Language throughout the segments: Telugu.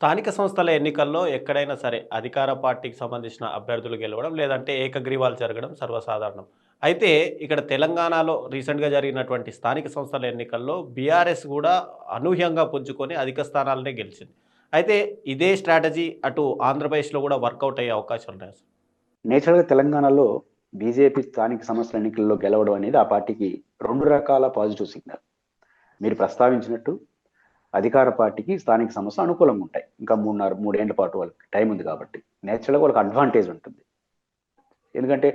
స్థానిక సంస్థల ఎన్నికల్లో ఎక్కడైనా సరే అధికార పార్టీకి సంబంధించిన అభ్యర్థులు గెలవడం, లేదంటే ఏకగ్రీవాలు జరగడం సర్వసాధారణం. అయితే ఇక్కడ తెలంగాణలో రీసెంట్‌గా జరిగినటువంటి స్థానిక సంస్థల ఎన్నికల్లో బీఆర్ఎస్ గూడా అనూహ్యంగా పుంజుకొని అధిక స్థానాలనే గెలిచింది. అయితే ఇదే స్ట్రాటజీ అటు ఆంధ్రప్రదేశ్‌లో గూడా వర్కౌట్ అయ్యే అవకాశాలున్నాయా సార్? నేచురల్‌గా తెలంగాణలో బీజేపీ స్థానిక సంస్థల ఎన్నికల్లో గెలవడం అనేది ఆ పార్టీకి 2 రకాల పాజిటివ్ సిగ్నల్. మీరు ప్రస్తావించినట్టు అధికార పార్టీకి స్థానిక సంస్థలు అనుకూలంగా ఉంటాయి. ఇంకా 3 ఏళ్ల పాటు వాళ్ళకి టైం ఉంది కాబట్టి. నేచురల్‌గా వాళ్ళకి అడ్వాంటేజ్ ఉంటుంది. ఎందుకంటే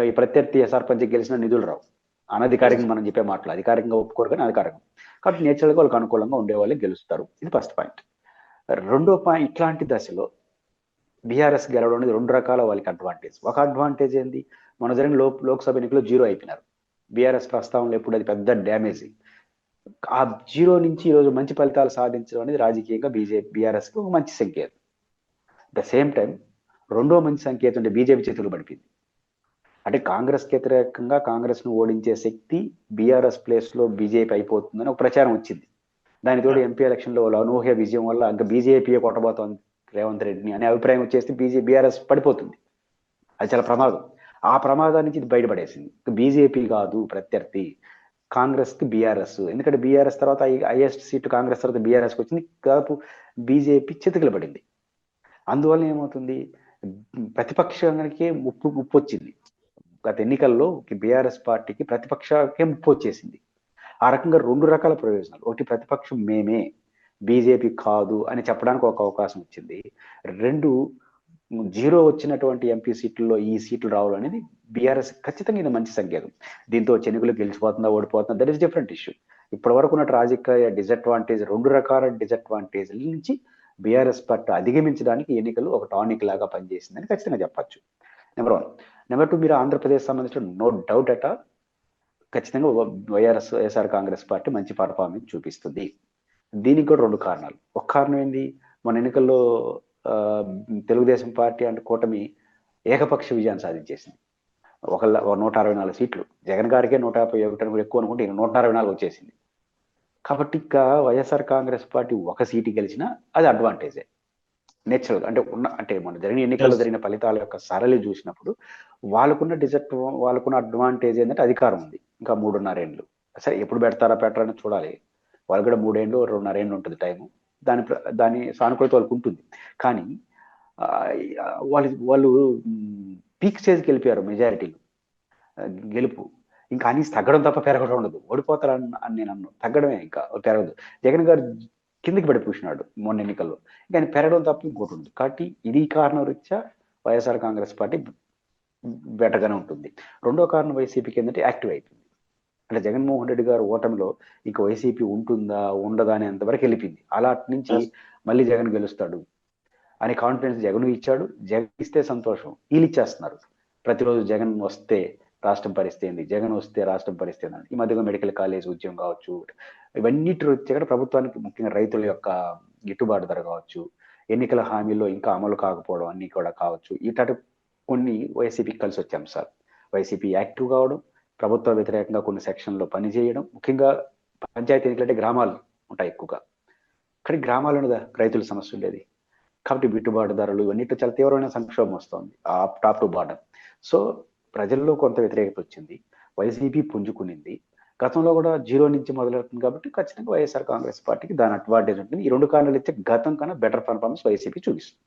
ఈ ప్రత్యర్థి సర్పంచ్‌కి గెలిచిన నిధులు రావు. నిజం. అనధికారికంగా మనం చెప్పే మాటలు. అధికారికంగా ఒప్పుకోరు కానీ అధికారికంగా. కాబట్టి నేచురల్‌గా వాళ్ళకి అనుకూలంగా ఉండేవాళ్ళే గెలుస్తారు. ఇది ఫస్ట్ పాయింట్. రెండో పాయింట్ ఇట్లాంటి దశలో బీఆర్ఎస్ గెలవడం అనేది 2 రకాల వాళ్ళకి అడ్వాంటేజ్. ఒక అడ్వాంటేజ్ ఏంది? మొన్న జరిగిన లోక్‌సభ ఎన్నికల్లో జీరో అయిపోయినారు. బీఆర్ఎస్ ప్రస్తావనలో ఎప్పుడు అది పెద్ద డ్యామేజ్. ఆ జీరో నుంచి ఈరోజు మంచి ఫలితాలు సాధించడం అనేది రాజకీయంగా బీఆర్ఎస్‌కి ఒక మంచి సంకేతం. అట్ ద సేమ్ టైమ్ రెండో మంచి సంకేతం అంటే బీజేపీ చేతులు పడిపోయింది. అంటే కాంగ్రెస్‌కి వ్యతిరేకంగా కాంగ్రెస్‌ను ఓడించే శక్తి బీఆర్ఎస్ ప్లేస్‌లో బీజేపీ అయిపోతుందని ఒక ప్రచారం వచ్చింది. దానికి తోడు ఎంపీ ఎలక్షన్‌లో వాళ్ళ అనూహ్య విజయం వల్ల ఇంకా బీజేపీయే కొట్టబోతోంది రేవంత్ రెడ్డిని అనే అభిప్రాయం వచ్చేస్తే బీఆర్ఎస్ పడిపోతుంది. అది చాలా ప్రమాదం. ఆ ప్రమాదం నుంచి ఇది బయటపడేసింది. బీజేపీ కాదు ప్రత్యర్థి. కాంగ్రెస్‌కి బీఆర్ఎస్. ఎందుకంటే బీఆర్ఎస్ తర్వాత హైయెస్ట్ సీటు కాంగ్రెస్ తర్వాత బీఆర్ఎస్‌కి వచ్చింది. దాదాపు బీజేపీ చితకలు పడింది. అందువల్ల ఏమవుతుంది? ప్రతిపక్షానికే ముప్పొచ్చింది. గత ఎన్నికల్లో బీఆర్ఎస్ పార్టీకి ప్రతిపక్షానికే ముప్పొచ్చేసింది. ఆ రకంగా 2 రకాల ప్రయోజనాలు. ఒకటి ప్రతిపక్షం మేమే, బీజేపీ కాదు అని చెప్పడానికి ఒక అవకాశం వచ్చింది. 2 జీరో వచ్చినటువంటి ఎంపీ సీట్లలో ఈ సీట్లు రావాలనేది బీఆర్ఎస్ ఖచ్చితంగా ఇది మంచి సంకేతం. దీంతో చెనుగులు గెలిచిపోతుందా, ఓడిపోతుందా దట్ ఈస్ డిఫరెంట్ ఇష్యూ. ఇప్పటి వరకు ఉన్న రాజకీయ డిసడ్వాంటేజ్ 2 రకాల డిసడ్వాంటేజ్ల నుంచి బీఆర్ఎస్ పార్టీ అధిగమించడానికి ఎన్నికలు ఒక టానిక్ లాగా పనిచేసిందని ఖచ్చితంగా చెప్పొచ్చు. నెంబర్ 1. నెంబర్ 2 మీరు ఆంధ్రప్రదేశ్ సంబంధించిన నో డౌట్ అట్ ఆల్ ఖచ్చితంగా వైఎస్ఆర్ కాంగ్రెస్ పార్టీ మంచి పర్ఫార్మెన్స్ చూపిస్తుంది. దీనికి కూడా 2 కారణాలు. ఒక కారణం ఏంది? మన ఎన్నికల్లో తెలుగుదేశం పార్టీ అంటే కూటమి ఏకపక్ష విజయాన్ని సాధించేసింది. 164 సీట్లు. జగన్ గారికే 151 కూడా ఎక్కువ అనుకుంటే ఈయన 164 వచ్చేసింది. కాబట్టి ఇంకా వైఎస్ఆర్ కాంగ్రెస్ పార్టీ ఒక సీటు గెలిచినా అది అడ్వాంటేజే. నేచురల్‌గా అంటే మన జరిగిన ఎన్నికల్లో యెస్. జరిగిన ఫలితాల యొక్క సరళి చూసినప్పుడు వాళ్ళకున్న అడ్వాంటేజ్ ఏంటంటే అధికారం ఉంది. ఇంకా 3.5 ఏండ్లు. సరే ఎప్పుడు పెట్టరా అని చూడాలి. వాళ్ళు కూడా 3 ఏండ్లు, 2.5 ఏండ్లు ఉంటుంది టైము. దాని సానుకూలత వాళ్ళకుంటుంది. కానీ వాళ్ళు వాళ్ళు పీక్ స్టేజ్‌కి వెళ్ళిపోయారు మెజారిటీలో. గెలుపు. ఇంకా అనీస్ తగ్గడం తప్ప పెరగడం ఉండదు. ఓడిపోతారని అని నేను అనను. తగ్గడమే ఇంకా పెరగదు. జగన్ గారు కిందకి పడిపూసినాడు మొన్న ఎన్నికల్లో. ఇంకా ఆయన పెరగడం తప్ప ఇంకోటి ఉండదు. కాబట్టి ఇది కారణం రీత్యా వైఎస్ఆర్ కాంగ్రెస్ పార్టీ బెటర్‌గానే ఉంటుంది. రెండో కారణం వైసీపీకి ఏంటంటే యాక్టివ్ అయిపోయింది. అంటే జగన్మోహన్ రెడ్డి గారు ఓటమిలో ఇక వైసీపీ ఉంటుందా? ఉండదా? అనేంత వరకు వెళ్ళిపోయింది. అలా అటు నుంచి మళ్ళీ జగన్ గెలుస్తాడు అనే కాన్ఫిడెన్స్ జగన్ ఇచ్చాడు. జగన్ ఇస్తే సంతోషం. ఈళ్ళిచ్చేస్తున్నారు. ప్రతిరోజు జగన్ వస్తే రాష్ట్రం పరిస్థితి ఏంది? జగన్ వస్తే రాష్ట్రం పరిస్థితి ఏందని. ఈ మధ్యలో మెడికల్ కాలేజ్ ఉద్యమం కావచ్చు. ఇవన్నిటి రీత్యా కూడా ప్రభుత్వానికి ముఖ్యంగా రైతుల యొక్క గిట్టుబాటు ధర కావచ్చు. ఎన్నికల హామీల్లో ఇంకా అమలు కాకపోవడం అన్నీ కూడా కావచ్చు. ఇట్లాంటి కొన్ని వైసీపీకి కలిసి వచ్చే అంశాలు. వైసీపీ యాక్టివ్ కావడం, ప్రభుత్వ వ్యతిరేకంగా కొన్ని సెక్షన్‌లో పనిచేయడం. ముఖ్యంగా పంచాయతీ ఎన్నికలంటే గ్రామాలు ఉంటాయి ఎక్కువగా. కానీ గ్రామాల్లోనే రైతుల సమస్య ఉండేది. కాబట్టి గిట్టుబాటు ధరలు ఇవన్నిటిలో చాలా తీవ్రమైన సంక్షోభం వస్తోంది. Top to bottom. సో ప్రజల్లో కొంత వ్యతిరేకత వచ్చింది. వైసీపీ పుంజుకునింది. గతంలో కూడా జీరో నుంచి మొదలవుతుంది కాబట్టి ఖచ్చితంగా వైఎస్ఆర్ కాంగ్రెస్ పార్టీకి దాని అడ్వాంటేజ్ ఉంటుంది. ఈ 2 కారణాలు ఇచ్చే గతం కన్నా బెటర్ పెర్ఫార్మెన్స్ వైసీపీ చూపిస్తుంది.